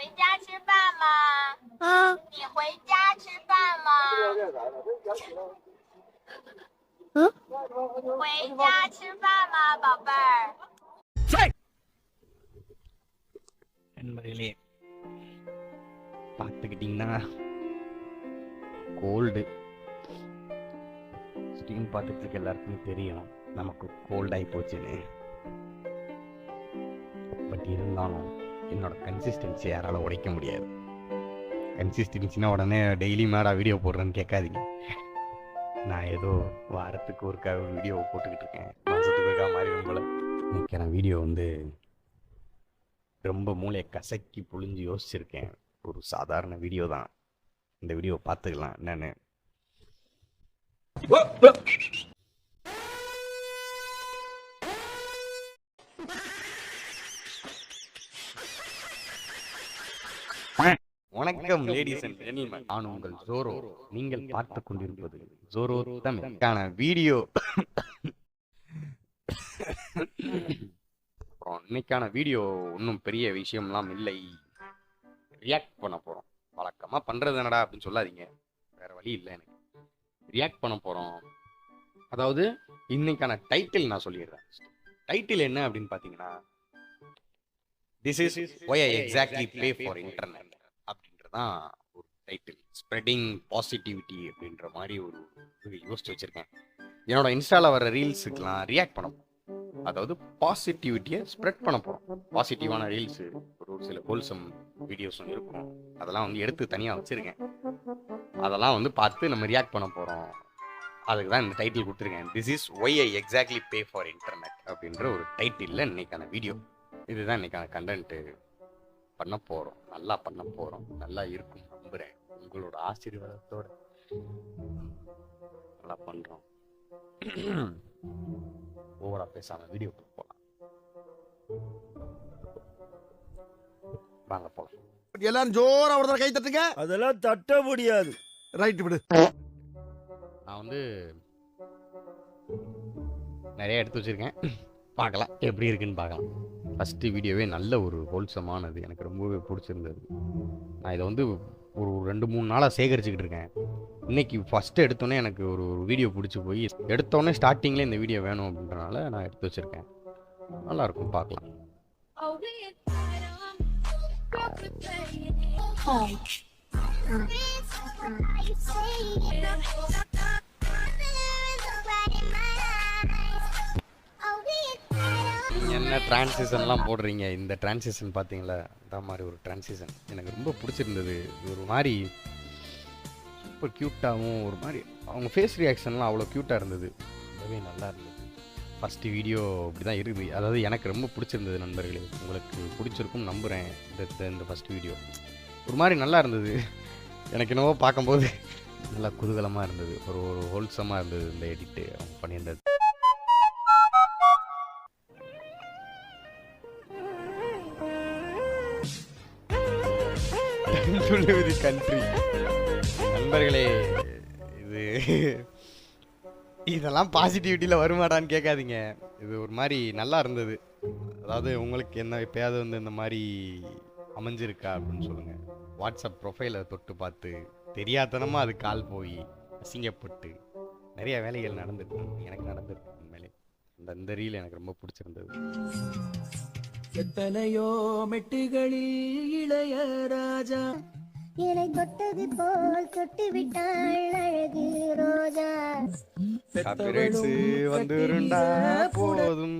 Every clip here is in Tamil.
回家吃饭吗？你回家吃饭吗？回家吃饭吗，宝贝儿？நண்பர்களே பார்த்துக்கிட்டிங்கன்னா கோல்டு ஸ்ட்ரீம் பார்த்துட்டு இருக்க எல்லாருக்குமே தெரியும் நமக்கு கோல்ட் ஆகி போச்சுன்னு. பட் இருந்தாலும் என்னோட கன்சிஸ்டன்சி யாரால உடைக்க முடியாது. கன்சிஸ்டன்சினா உடனே டெய்லி மேடா வீடியோ போடுறேன்னு கேட்காதீங்க. நான் ஏதோ வாரத்துக்கு ஒருக்கா ஒரு வீடியோ போட்டுக்கிட்டு இருக்கேன், மாதத்துக்கு ஒருக்கா மாதிரி போல. இன்னைக்கான வீடியோ வந்து ரொம்ப மூளையை கசக்கி புழிஞ்சு யோசிச்சிருக்கேன். ஒரு சாதாரண வீடியோ தான். இந்த வீடியோ பார்த்துக்கலாம் என்னன்னு. வணக்கம் லேடிஸ் அண்ட் ஜென்டில்மேன், நான் உங்கள் ஜோரோ. நீங்கள் பார்த்துக் கொண்டிருப்பது ஜோரோ தமிழுக்கான வீடியோ. இன்னைக்கான வீடியோ ஒன்றும் பெரிய விஷயம்லாம் இல்லை. ரியாக்ட் பண்ண போறோம். வழக்கமா பண்றது என்னடா அப்படின்னு சொல்லாதீங்க, வேற வழி இல்லை. எனக்கு ரியாக்ட் பண்ண போறோம். அதாவது இன்னைக்கான டைட்டில் நான் சொல்லிடுறேன். டைட்டில் என்ன அப்படின்னு பாத்தீங்கன்னா, this is why I exactly play for internet அப்படின்றதான் ஒரு டைட்டில். ஸ்ப்ரெடிங் பாசிட்டிவிட்டி அப்படின்ற மாதிரி ஒரு யோசிச்சு வச்சிருக்கேன். என்னோட இன்ஸ்டால வர ரீல்ஸுக்கெல்லாம் ரியாக்ட் பண்ண போறோம். அதாவது பாசிட்டிவிட்டியை ஸ்ப்ரெட் பண்ண போறோம். பாசிட்டிவான ரீல்ஸ், ஒரு சில ஹோல்சம் வீடியோஸும் இருக்கும். அதெல்லாம் வந்து எடுத்து தனியாக வச்சிருக்கேன். அதெல்லாம் வந்து பார்த்து நம்ம ரியாக்ட் பண்ண போறோம். அதுக்கு தான் இந்த டைட்டில் கொடுத்துருக்கேன். This is why I exactly pay for internet அப்படின்ற ஒரு டைட்டில் இன்னைக்கான வீடியோ. இதுதான் இன்னைக்கான கண்டென்ட். பண்ண போறோம், நல்லா பண்ண போறோம். நல்லா இருக்கும் நம்புறேன். உங்களோட ஆசீர்வாதத்தோட நல்லா பண்றோம். ஓவரா பேசாம வீடியோ போலாம். வாங்க போலாம். எல்லாரும் ஜோரா ஒரு தடவை கை தட்டுங்க. அதெல்லாம் தட்ட முடியாது. ரைட் விடு. நான் வந்து நிறைய எடுத்து வச்சிருக்கேன். பார்க்கலாம் எப்படி இருக்குன்னு பார்க்கலாம். ஃபஸ்ட்டு வீடியோவே நல்ல ஒரு ஹோல்சமானது, எனக்கு ரொம்பவே பிடிச்சிருந்தது. நான் இதை வந்து ஒரு 2-3 நாளாக சேகரிச்சுக்கிட்டு இருக்கேன். இன்னைக்கு ஃபஸ்ட்டு எடுத்தோன்னே எனக்கு ஒரு வீடியோ பிடிச்சி போய் எடுத்தோடனே ஸ்டார்டிங்லேயே இந்த வீடியோ வேணும் அப்படின்றனால நான் எடுத்து வச்சுருக்கேன். நல்லாயிருக்கும், பார்க்கலாம். என்ன டிரான்சிஷன்லாம் போடுறீங்க? இந்த டிரான்சிஷன் பார்த்தீங்களா? அந்த மாதிரி ஒரு டிரான்சிஷன் எனக்கு ரொம்ப பிடிச்சிருந்தது. ஒரு மாதிரி சூப்பர் க்யூட்டாகவும், ஒரு மாதிரி அவங்க ஃபேஸ் ரியாக்ஷன்லாம் அவ்வளோ க்யூட்டாக இருந்தது. ரொம்பவே நல்லா இருந்தது. ஃபஸ்ட்டு வீடியோ இப்படி தான் இருக்குது. அதாவது எனக்கு ரொம்ப பிடிச்சிருந்தது நண்பர்களே. உங்களுக்கு பிடிச்சிருக்கும் நம்புகிறேன். இந்த ஃபஸ்ட் வீடியோ ஒரு மாதிரி நல்லா இருந்தது. எனக்கு என்னவோ பார்க்கும்போது நல்லா குதூகலமாக இருந்தது. ஒரு ஹோல்சமாக இருந்தது இந்த எடிட்டு அவங்க பண்ணியிருந்தது. கண்ட்ரி நண்பர்களே, இதெல்லாம் பாசிட்டிவிட்டியில் வருமாடான்னு கேட்காதீங்க. இது ஒரு மாதிரி நல்லா இருந்தது. அதாவது உங்களுக்கு என்ன எப்பயாவது வந்து இந்த மாதிரி அமைஞ்சிருக்கா அப்படின்னு சொல்லுங்கள். வாட்ஸ்அப் ப்ரொஃபைலை தொட்டு பார்த்து தெரியாதனமாக அது கால் போய் அசிங்கப்பட்டு நிறைய வேலைகள் நடந்துருக்கு. எனக்கு நடந்துருக்கு உண்மையிலே. இந்த ரீல் எனக்கு ரொம்ப பிடிச்சிருந்தது. எத்தனையோ மெட்டுகளில் இளையராஜா என்னை தொட்டது போல் தொட்டு விட்டாள் அழகு ரோஜா. போதும்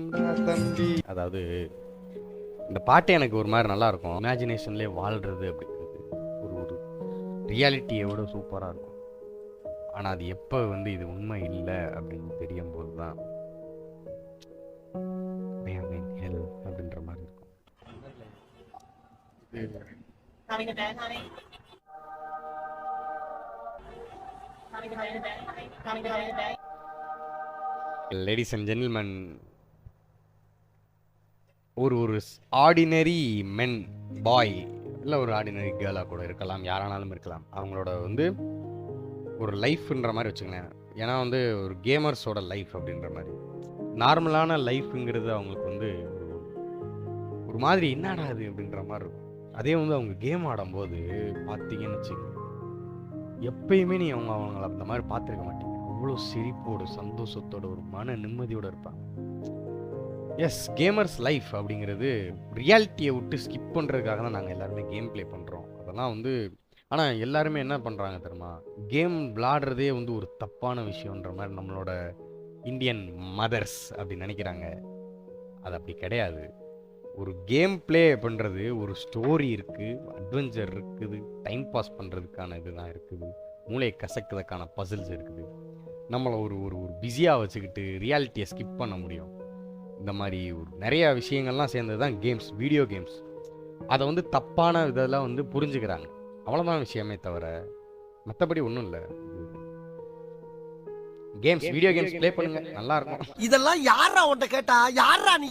தம்பி. அதாவது இந்த பாட்டு எனக்கு ஒரு மாதிரி நல்லா இருக்கும். இமேஜினேஷன்லேயே வாழ்றது அப்படிங்கிறது ஒரு ரியாலிட்டியை விட சூப்பராக இருக்கும். ஆனால் அது எப்போ வந்து இது உண்மை இல்லை அப்படின்னு தெரியும் போது தான் அப்படின்ற மாதிரி இருக்கும். லேடிஸ் அண்ட் ஜென்டில்மேன், ஒரு ஆர்டினரி மென் பாய் இல்லை ஒரு ஆர்டினரி கேர்ளாக கூட இருக்கலாம், யாரானாலும் இருக்கலாம். அவங்களோட வந்து ஒரு லைஃப்ன்ற மாதிரி வச்சுக்கலேன். ஏன்னா வந்து ஒரு கேமர்ஸோட லைஃப் அப்படின்ற மாதிரி நார்மலான லைஃப்ங்கிறது அவங்களுக்கு வந்து ஒரு மாதிரி என்னடா அது அப்படின்ற மாதிரி இருக்கும். அதே வந்து அவங்க கேம் ஆடும்போது பார்த்தீங்கன்னு வச்சுக்கோங்க, எப்பயுமே நீ அவங்கள அந்த மாதிரி பார்த்துருக்க மாட்டீங்க. அவ்வளோ சிரிப்போட, சந்தோஷத்தோட, ஒரு மன நிம்மதியோட இருப்பாங்க. எஸ், கேமர்ஸ் லைஃப் அப்படிங்கிறது ரியாலிட்டியை விட்டு ஸ்கிப் பண்ணுறதுக்காக தான் நாங்கள் எல்லாருமே கேம் ப்ளே பண்ணுறோம். அதெல்லாம் வந்து ஆனால் எல்லாருமே என்ன பண்ணுறாங்க தெரியுமா, கேம் விளாடுறதே வந்து ஒரு தப்பான விஷயன்ற மாதிரி நம்மளோட இந்தியன் மதர்ஸ் அப்படி நினைக்கிறாங்க. அது அப்படி கிடையாது. ஒரு கேம் ப்ளே பண்ணுறது ஒரு ஸ்டோரி இருக்குது, அட்வென்ச்சர் இருக்குது, டைம் பாஸ் பண்ணுறதுக்கான இதுதான் இருக்குது, மூளையை கசக்கிறதுக்கான பசில்ஸ் இருக்குது. நம்மளை ஒரு ஒரு ஒரு பிஸியாக வச்சுக்கிட்டு ரியாலிட்டியை ஸ்கிப் பண்ண முடியும். இந்த மாதிரி ஒரு நிறையா விஷயங்கள்லாம் சேர்ந்தது தான் கேம்ஸ், வீடியோ கேம்ஸ். அதை வந்து தப்பான இதெல்லாம் வந்து புரிஞ்சுக்கிறாங்க. அவ்வளோதான் விஷயமே தவிர மற்றபடி ஒன்றும் இல்லை. கேம்ஸ், வீடியோ கேம்ஸ் ப்ளே பண்ணுங்க, நல்லா இருக்கும். இதெல்லாம் யாரா உன்கிட்ட கேட்டா? யாரா நீ?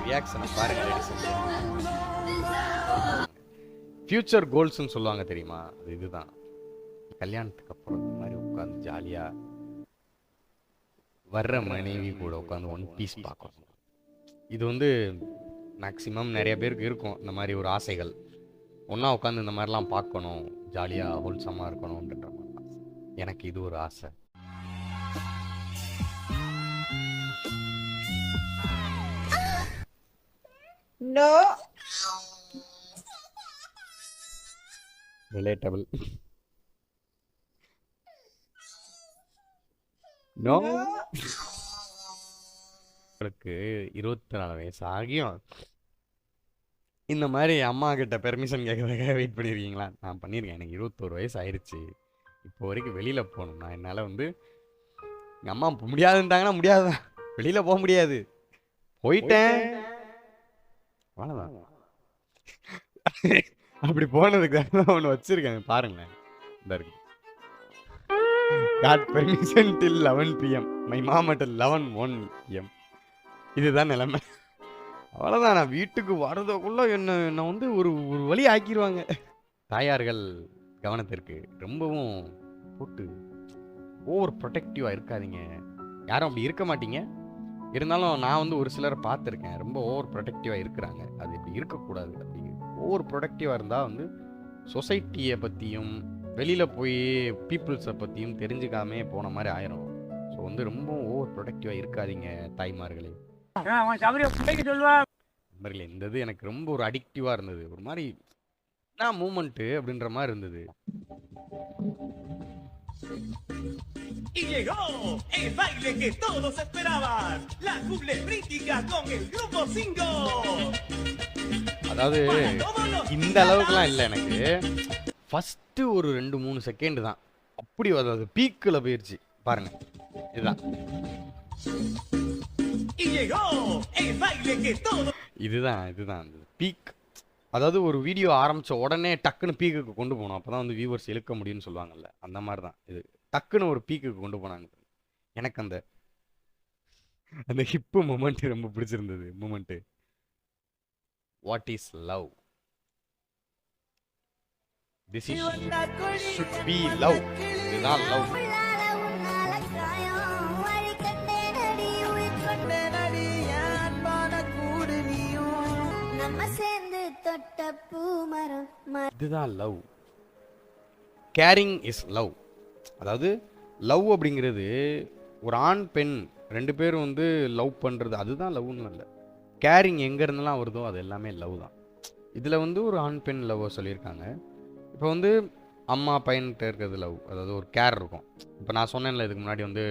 ரியாக்ஷனை பாருங்க. ஃபியூச்சர் கோல்ஸ்ன்னு சொல்லுவாங்க தெரியுமா, அது இதுதான். கல்யாணத்துக்கு அப்புறம் இந்த மாதிரி உட்காந்து ஜாலியாக வர்ற மனைவி கூட உட்காந்து ஒன் பீஸ் பார்க்கணும். இது வந்து மேக்ஸிமம் நிறைய பேருக்கு இருக்கும் இந்த மாதிரி ஒரு ஆசைகள். ஒன்றா உட்காந்து இந்த மாதிரிலாம் பார்க்கணும், ஜாலியாக ஹோல்சமாக இருக்கணும் அப்படின்ற மாதிரி. எனக்கு இது ஒரு ஆசை. No. Relatable. No. உங்களுக்கு 24 வயசு ஆகியும் இந்த மாதிரி அம்மா கிட்ட பெர்மிஷன் கேட்கறதுக்காக வெயிட் பண்ணியிருக்கீங்களா? நான் பண்ணியிருக்கேன். எனக்கு 21 வயசு ஆயிடுச்சு. இப்போ வரைக்கும் வெளியில் போகணும்னா என்னால் வந்து எங்கள் அம்மா முடியாதுன்ட்டாங்கன்னா முடியாதுதான், வெளியில் போக முடியாது. போயிட்டேன், அவ்வளோதான். அப்படி போனதுக்கு தான் ஒன்று வச்சிருக்கேன் பாருங்களேன். இந்த இருக்கு, got permission till 11 PM, my mom at 11 PM. இதுதான் நிலைமை. அவ்வளோதான். நான் வீட்டுக்கு வர்றதுக்குள்ள என்ன வந்து ஒரு ஒரு வழி ஆக்கிடுவாங்க. தாயார்கள் கவனத்திற்கு ரொம்பவும் போட்டு ஓவர் ப்ரொடெக்டிவாக இருக்காதீங்க. யாரும் அப்படி இருக்க மாட்டீங்க. இருந்தாலும் நான் வந்து ஒரு சிலரை பார்த்துருக்கேன், ரொம்ப ஓவர் ப்ரொடெக்டிவாக இருக்கிறாங்க. அது இப்படி இருக்கக்கூடாது. அப்படி ஓவர் ப்ரொடெக்டிவாக இருந்தால் வந்து சொசைட்டியை பற்றியும் வெளியில் போய் பீப்புள்ஸை பற்றியும் தெரிஞ்சுக்காமே போன மாதிரி ஆயிரும். ஸோ வந்து ரொம்ப ஓவர் ப்ரொடெக்டிவாக இருக்காதீங்க தாய்மார்களே. நண்பர்களே, இந்த இது எனக்கு ரொம்ப ஒரு அடிக்டிவாக இருந்தது. ஒரு மாதிரி நான் மூமெண்ட்டு அப்படின்ற மாதிரி இருந்தது. Y llegó el baile que todos esperaban, la cumbrecrítica con el grupo Singo. அதாவது இந்த அளவுக்குலாம் இல்லை எனக்கு. ஃபஸ்ட்டு ஒரு 2-3 செகண்ட் தான் அப்படி, அதாவது பீக்கில் போயிடுச்சு பாருங்க. இதுதான் Y llegó el baile que todos. இதுதான் பீக். அதாவது ஒரு வீடியோ ஆரம்பித்த உடனே டக்குன்னு பீக்குக்கு கொண்டு போகணும், அப்போ தான் வந்து வியூவர்ஸ் இழுக்க முடியும்னு சொல்லுவாங்கல்ல, அந்த மாதிரி தான் இது. டக்குன்னு ஒரு பீக்குக்கு கொண்டு போனாங்க. எனக்கு அந்த ஹிப்பு மூமெண்ட் ரொம்ப பிடிச்சிருந்தது. Moment what is love, this is should be love. இதுதான் லவ். இதுதான் லவ். Caring is love. அதாவது லவ் அப்படிங்கிறது ஒரு ஆண் பெண் 2 பேரும் வந்து லவ் பண்ணுறது, அதுதான் லவ்னு இல்லை. கேரிங் எங்கே இருந்தெல்லாம் வருதோ அது எல்லாமே லவ் தான். இதில் வந்து ஒரு ஆண் பெண் லவ்வை சொல்லியிருக்காங்க. இப்போ வந்து அம்மா பையன்கிட்ட இருக்கிறது லவ், அதாவது ஒரு கேர் இருக்கும். இப்போ நான் சொன்னேன்ல இதுக்கு முன்னாடி வந்து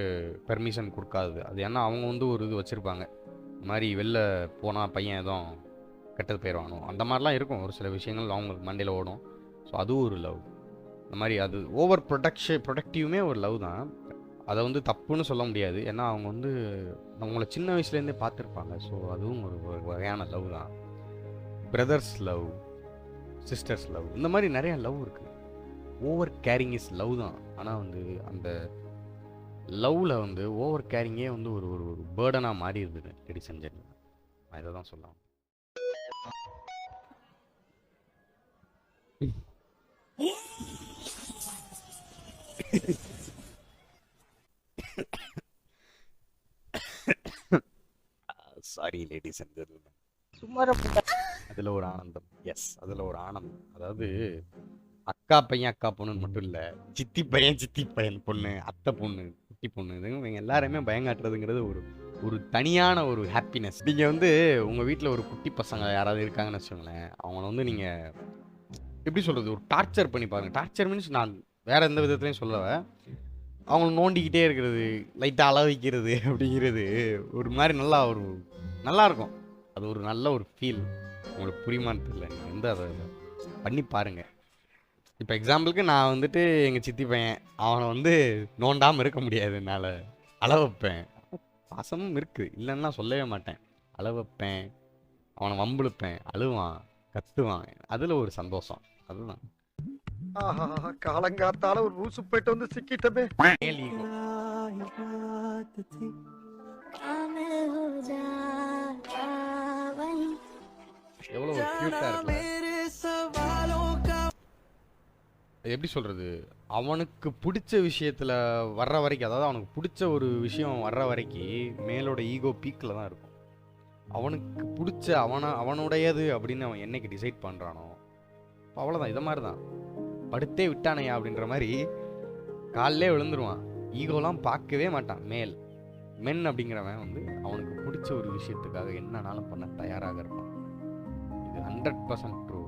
பெர்மிஷன் கொடுக்காது, அது ஏன்னா அவங்க வந்து ஒரு இது வச்சுருப்பாங்க, இந்த மாதிரி வெளில போனால் பையன் எதுவும் கெட்டது போயிடுவானோ அந்த மாதிரிலாம் இருக்கும். ஒரு சில விஷயங்கள் அவங்களுக்கு மண்டையில் ஓடும். ஸோ அதுவும் ஒரு லவ். இந்த மாதிரி அது ஓவர் ப்ரொடக்டிவுமே ஒரு லவ் தான். அதை வந்து தப்புன்னு சொல்ல முடியாது, ஏன்னா அவங்க வந்து அவங்கள சின்ன வயசுலேருந்தே பார்த்துருப்பாங்க. ஸோ அதுவும் ஒரு வகையான லவ் தான். பிரதர்ஸ் லவ், சிஸ்டர்ஸ் லவ், இந்த மாதிரி நிறையா லவ் இருக்குது. ஓவர் கேரிங் இஸ் லவ் தான். ஆனால் வந்து அந்த லவ்வில் வந்து ஓவர் கேரிங்கே வந்து ஒரு ஒரு ஒரு பேர்டனாக மாறி இருந்தது எடிசன் ஜெர்னி. நான் இதை தான் சொல்லலாம். Sorry ladies and gentlemen. சும்மா அதுல ஒரு ஆனந்தம். எஸ், அதுல ஒரு ஆனந்தம். அதாவது அக்கா பையன் அக்கா பொண்ணுன்னு மட்டும் இல்ல, சித்தி பையன் சித்தி பையன் பொண்ணு, அத்தை பொண்ணு குட்டி பொண்ணு, இவங்க எல்லாருமே பயங்காட்டுறதுங்கிறது ஒரு ஒரு தனியான ஒரு ஹாப்பினஸ். நீங்க வந்து உங்க வீட்டில் ஒரு குட்டி பசங்க யாராவது இருக்காங்கன்னு வச்சுக்கோங்களேன், அவங்கள வந்து நீங்க எப்படி சொல்றது, ஒரு டார்ச்சர் பண்ணி பாருங்க. டார்ச்சர் மீன்ஸ் நான் வேற எந்த விதத்துலையும் சொல்லவ, அவங்கள நோண்டிக்கிட்டே இருக்கிறது, லைட்டாக அள வைக்கிறது அப்படிங்கிறது ஒரு மாதிரி நல்லா இருக்கும். அது ஒரு நல்ல ஒரு ஃபீல். உங்களுக்கு புரியுமான்னு தெரியல, நீங்கள் வந்து அதை பண்ணி பாருங்க. இப்போ எக்ஸாம்பிளுக்கு நான் வந்துட்டு எங்கள் சித்தி பையன், அவனை வந்து நோண்டாமல் இருக்க முடியாது, என்னால் அள வைப்பேன். பாசமும் இருக்குது, இல்லைன்னா சொல்லவே மாட்டேன். அள வைப்பேன், அவனை வம்பிழுப்பேன், அழுவான், கத்துவான், அதில் ஒரு சந்தோஷம். அதுதான் காலங்காத்தால ஒரு ரூசு போயிட்டு வந்து சிக்கிட்டமே. மேல் ஈகோ. எவ்வளோ க்யூட்டாக இருக்குல்ல. எப்படி சொல்கிறது, அவனுக்கு பிடிச்ச விஷயத்தில் வர்ற வரைக்கும், அதாவது அவனுக்கு பிடிச்ச ஒரு விஷயம் வர்ற வரைக்கும் மேலோட ஈகோ பீக்கில் தான் இருக்கும். அவனுக்கு பிடிச்ச அவனுடையது அப்படின்னு அவன் என்னைக்கு டிசைட் பண்ணுறானோ அவ்வளோதான். இதை மாதிரி தான் படுத்தே விட்டானையா அப்படின்ற மாதிரி காலிலே விழுந்துருவான். ஈகோலாம் பார்க்கவே மாட்டான். மென் அப்படிங்கிறவன் வந்து அவனுக்கு பிடிச்ச ஒரு விஷயத்துக்காக என்னன்னாலும் பண்ண தயாராக இருப்பான். இது 100% ட்ரூ.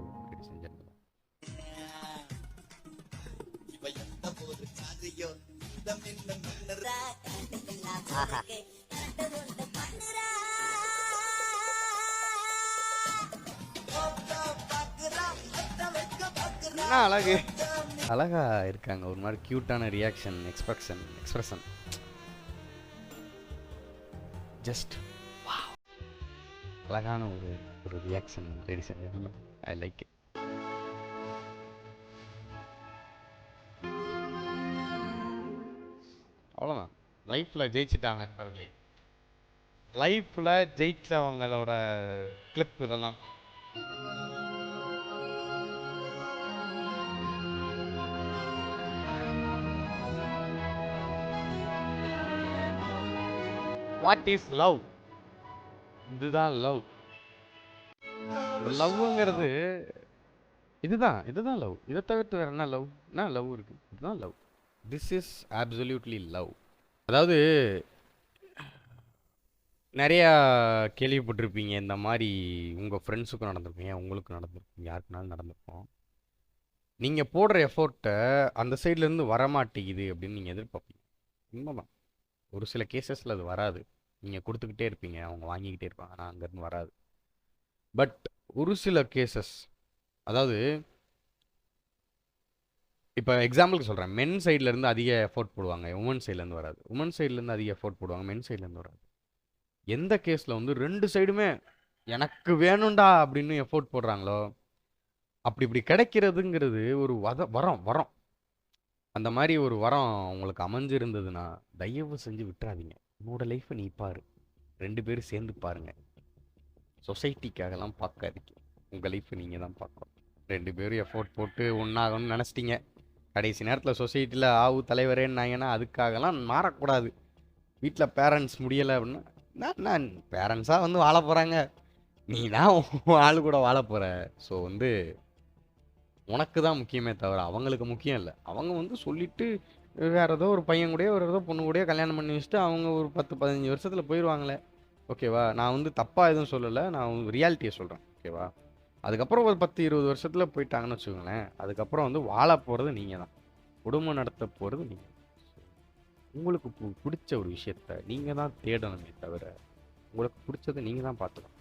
அழகா இருக்காங்க, ஒரு மாதிரி கியூட்டான ரியாக்ஷன், எக்ஸ்பிரஷன் ஜஸ்ட் அழகான ஒரு reaction. Ladies and gentlemen, I like it. அவ்வளோதான். லைஃப்பில் ஜெயிச்சிட்டாங்க. லைஃப்பில் ஜெயிச்சவங்களோட கிளிப் இதெல்லாம். What is love? இதுதான் லவ். லவ்ங்கிறது இதுதான் லவ். இதை தவிர்த்து வேற என்ன லவ்? என்ன லவ் இருக்கு? இதுதான் love. This is absolutely love. அதாவது நிறையா கேள்விப்பட்டிருப்பீங்க, இந்த மாதிரி உங்கள் ஃப்ரெண்ட்ஸுக்கும் நடந்திருப்பீங்க, உங்களுக்கும் நடந்திருக்கும், யாருக்குனாலும் நடந்திருக்கும். நீங்கள் போடுற எஃபோர்ட்டை அந்த சைட்லேருந்து வரமாட்டேங்குது அப்படின்னு நீங்கள் எதிர்பார்ப்பீங்க. உண்மைதான். ஒரு சில கேசஸில் அது வராது. நீங்கள் கொடுத்துக்கிட்டே இருப்பீங்க, அவங்க வாங்கிக்கிட்டே இருப்பாங்க, ஆனால் அங்கேருந்து வராது. பட் ஒரு சில கேசஸ், அதாவது இப்போ எக்ஸாம்பிளுக்கு சொல்கிறேன், மென் சைட்லேருந்து அதிக எஃபோர்ட் போடுவாங்க, உமன் சைட்லேருந்து வராது. உமன் சைட்லேருந்து அதிக எஃபோர்ட் போடுவாங்க, மென் சைட்லேருந்து வராது. எந்த கேஸில் வந்து ரெண்டு சைடுமே எனக்கு வேணும்டா அப்படின்னு எஃபோர்ட் போடுறாங்களோ, இப்படி கிடைக்கிறதுங்கிறது ஒரு வரம். அந்த மாதிரி ஒரு வரம் உங்களுக்கு அமைஞ்சிருந்ததுன்னா தயவு செஞ்சு விட்டுறாதீங்க. உன்னோட லைஃப்பை நீ பாரு, ரெண்டு பேரும் சேர்ந்து பாருங்க. சொசைட்டிக்காகலாம் பார்க்காதீங்க, உங்கள் லைஃப்பை நீங்கள் தான் பார்க்கணும். ரெண்டு பேரும் எஃபோர்ட் போட்டு ஒன்றாகணும்னு நினச்சிட்டிங்க, கடைசி நேரத்தில் சொசைட்டியில் ஆவு தலைவரேன்னாங்கன்னா அதுக்காகலாம் மாறக்கூடாது. வீட்டில் பேரண்ட்ஸ் முடியலை அப்படின்னா நான் பேரண்ட்ஸாக வந்து வாழ போகிறாங்க, நீ தான் ஆளு கூட வாழ போகிற. ஸோ வந்து உனக்கு தான் முக்கியமே தவிர அவங்களுக்கு முக்கியம் இல்லை. அவங்க வந்து சொல்லிவிட்டு வேறு ஏதோ ஒரு பையன் கூடயோ ஒரு ஏதோ பொண்ணு கூடயோ கல்யாணம் பண்ணி வச்சுட்டு அவங்க ஒரு 10-15 வருஷத்தில் போயிடுவாங்களே. ஓகேவா? நான் வந்து தப்பாக எதுவும் சொல்லலை, நான் ரியாலிட்டியை சொல்கிறேன். ஓகேவா? அதுக்கப்புறம் ஒரு 10-20 வருஷத்தில் போயிட்டாங்கன்னு வச்சுக்கோங்களேன், அதுக்கப்புறம் வந்து வாழ போகிறது நீங்கள் தான், குடும்பம் நடத்த போகிறது நீங்கள். உங்களுக்கு பிடிச்ச ஒரு விஷயத்த நீங்கள் தான் தேடணுமே தவிர உங்களுக்கு பிடிச்சதை நீங்கள் தான் பார்த்துக்கணும்.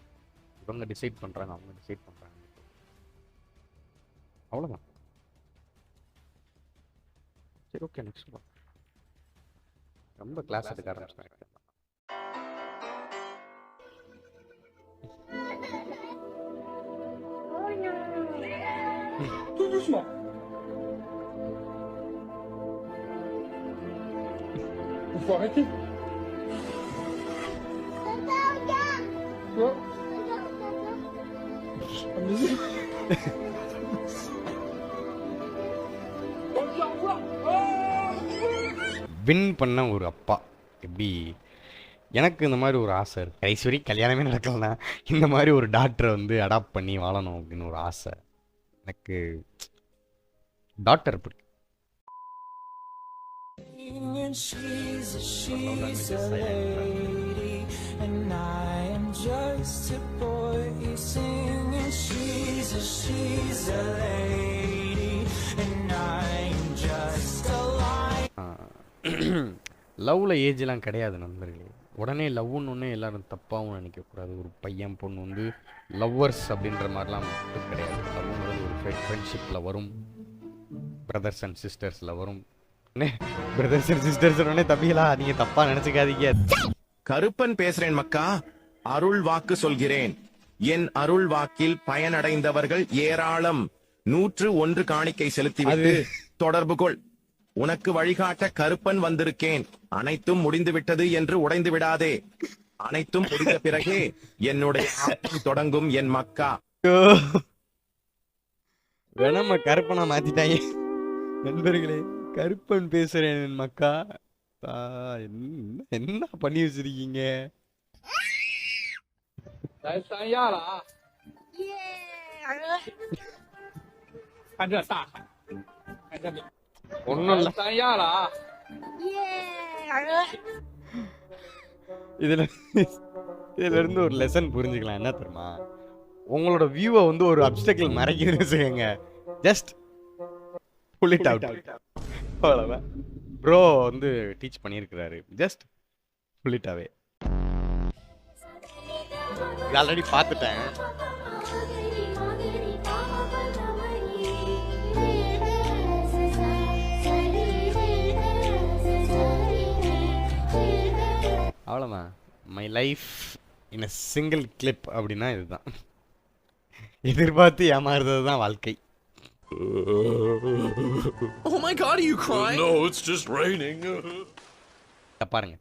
இவங்க டிசைட் பண்ணுறாங்க, அவங்க டிசைட் பண்ணுறாங்க, அவ்வளோதான். சரி, ஓகே, நெக்ஸ்ட் ரொம்ப கிளாஸ் எடுக்க ஆரம்பிச்சிட்டாங்க. Tout doucement. Il faut arrêter. Quoi? Amnésie. Win பண்ண ஒரு அப்பா எப்படி எனக்கு இந்த மாதிரி ஒரு ஆசை இருக்கு. கடைசி வரைக்கும் கல்யாணமே நடக்கலனா இந்த மாதிரி ஒரு டாக்டரை வந்து அடாப்ட் பண்ணி வாழணும் அப்படின்னு ஒரு ஆசை. எனக்கு டாக்டர் பிடிக்கும். And she's a lady, and I am just a boy singing. She's a lady, and I am just a lion. லவ்வில் ஏஜ்லாம் கிடையாது நண்பர்களே. உடனே லவ்னு ஒன்று எல்லாரும் தப்பாகவும் நினைக்கக்கூடாது. ஒரு பையன் பொண்ணு வந்து லவ்வர்ஸ் அப்படின்ற மாதிரிலாம் மட்டும் கிடையாது. லவ்ங்கிறது ஒரு ஃப்ரெண்ட்ஷிப்பில் வரும், பிரதர்ஸ் அண்ட் சிஸ்டர்ஸில் வரும். பிரதர்ஸ் அண்ட் சிஸ்டர்ஸ் உடனே தம்பிகளா நீங்கள் தப்பாக நினச்சிக்காதீங்க. கருப்பன் பேசுறேன் மக்கா. அருள் வாக்கு சொல்கிறேன். என் அருள் வாக்கில் பயனடைந்தவர்கள் ஏராளம். 101 காணிக்கை செலுத்திவிட்டு தொடர்பு கொள். உனக்கு வழிகாட்ட கருப்பன் வந்திருக்கேன். அனைத்தும் முடிந்து விட்டது என்று உடைந்து விடாதே. அனைத்தும் முடிந்த பிறகே என்னுடைய ஆட்டம் தொடங்கும் என் மக்கா. வேணாம கருப்பனா மாத்திட்டாங்க நண்பர்களே. கருப்பன் பேசுறேன் என் மக்கா. என்ன பண்ணி வச்சிருக்கீங்க? ஒன்னும் இல்ல. இதுல இருந்து ஒரு லெசன் புரிஞ்சுக்கலாம். என்ன தெரியுமா, உங்களோட வியூவை வந்து ஒரு அப்டக்கிள் மறைக்குதுன்னு செய்யுங்க. Just pull it out. அவ்வளவுதான். ப்ரோ வந்து டீச் பண்ணியிருக்கிறாரு. Just pull it away. Already பார்த்துட்டேன். அவ்வளோதான். My life in a single clip அப்படின்னா இதுதான். எதிர்பார்த்து ஏமாறுறது தான் வாழ்க்கை. Oh my god, are you crying? No, it's just raining. பாருங்க.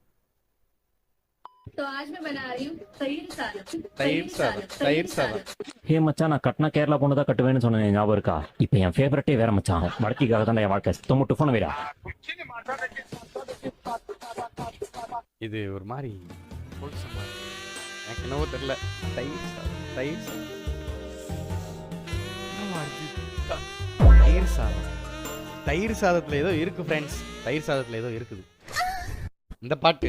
तो आज मैं बना रही हूँ தயிர் சாதம். ஹே மச்சான், நான் கட்டினா கேரளா பொண்ணு தான் கட்டுவேன்னு சொன்னேன், ஞாபகம் இருக்கா? இப்போ என் ஃபேவரட்டே வேற மச்சான். வடக்கிக்காக தான் என் வாழ்க்கை. தொம்முட்டு போன வீரா. இது ஒரு மாதிரி எனக்கு என்னவோ தெரியல. தயிர் சாதம். தயிர் சாதத்துல ஏதோ இருக்கு ஃப்ரெண்ட்ஸ். தயிர் சாதத்துல ஏதோ இருக்குது. இந்த பாட்டு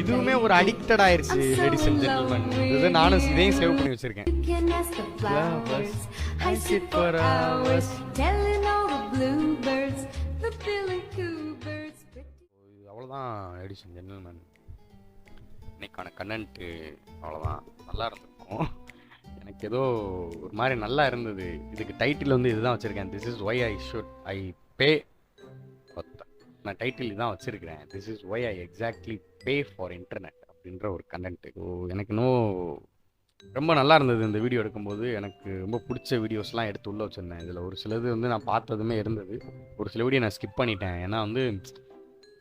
இதுவுமே ஒரு அடிக்டட் ஆயிருச்சு லேடிஸ் அண்ட் ஜென்டில்மேன். இது நானும் இதையும் சேவ் பண்ணி வச்சிருக்கேன். அவ்வளோதான் லேடிஸ் அண்ட் ஜென்டில்மேன். இன்னைக்கான கண்டென்ட்டு அவ்வளோதான். நல்லா இருந்திருக்கும். எனக்கு ஏதோ ஒரு மாதிரி நல்லா இருந்தது. இதுக்கு டைட்டில் வந்து இதுதான் வச்சுருக்கேன். This is why I pay. நான் டைட்டில் இதுதான் வச்சுருக்கிறேன். This is why I exactly pay for internet அப்படின்ற ஒரு கண்டென்ட்டு. ஸோ எனக்கு இன்னும் ரொம்ப நல்லா இருந்தது இந்த வீடியோ எடுக்கும்போது. எனக்கு ரொம்ப பிடிச்ச வீடியோஸ்லாம் எடுத்து உள்ளே வச்சுருந்தேன். இதில் ஒரு சிலது வந்து நான் பார்த்ததுமே இருந்தது. ஒரு சில வீடியோ நான் ஸ்கிப் பண்ணிட்டேன். ஏன்னா வந்து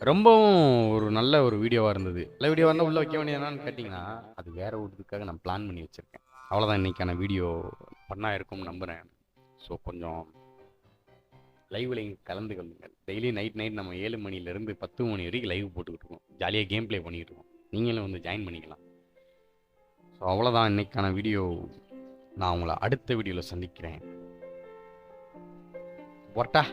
ரொம்பவும் ஒரு நல்ல ஒரு வீடியோவாக இருந்தது. நல்ல வீடியோவாக இருந்தால் உள்ளே வைக்க வேண்டியதுனான்னு கேட்டிங்கன்னா அது வேறு ஒரு இதுக்காக நான் பிளான் பண்ணி வச்சுருக்கேன். அவ்வளோதான் இன்றைக்கான வீடியோ பண்ணா இருக்கும்னு நம்புகிறேன். ஸோ கொஞ்சம் லைவில் கலந்து கொள்ளுங்கள். டெய்லி நைட் நம்ம 7 மணிலேருந்து 10 மணி வரைக்கும் லைவ் போட்டுக்கிட்டு இருக்கோம். ஜாலியாக கேம் ப்ளே பண்ணிகிட்டு இருக்கோம். நீங்களும் வந்து ஜாயின் பண்ணிக்கலாம். ஸோ அவ்வளோதான் இன்றைக்கான வீடியோ. நான் உங்களை அடுத்த வீடியோவில் சந்திக்கிறேன். வரட்டா.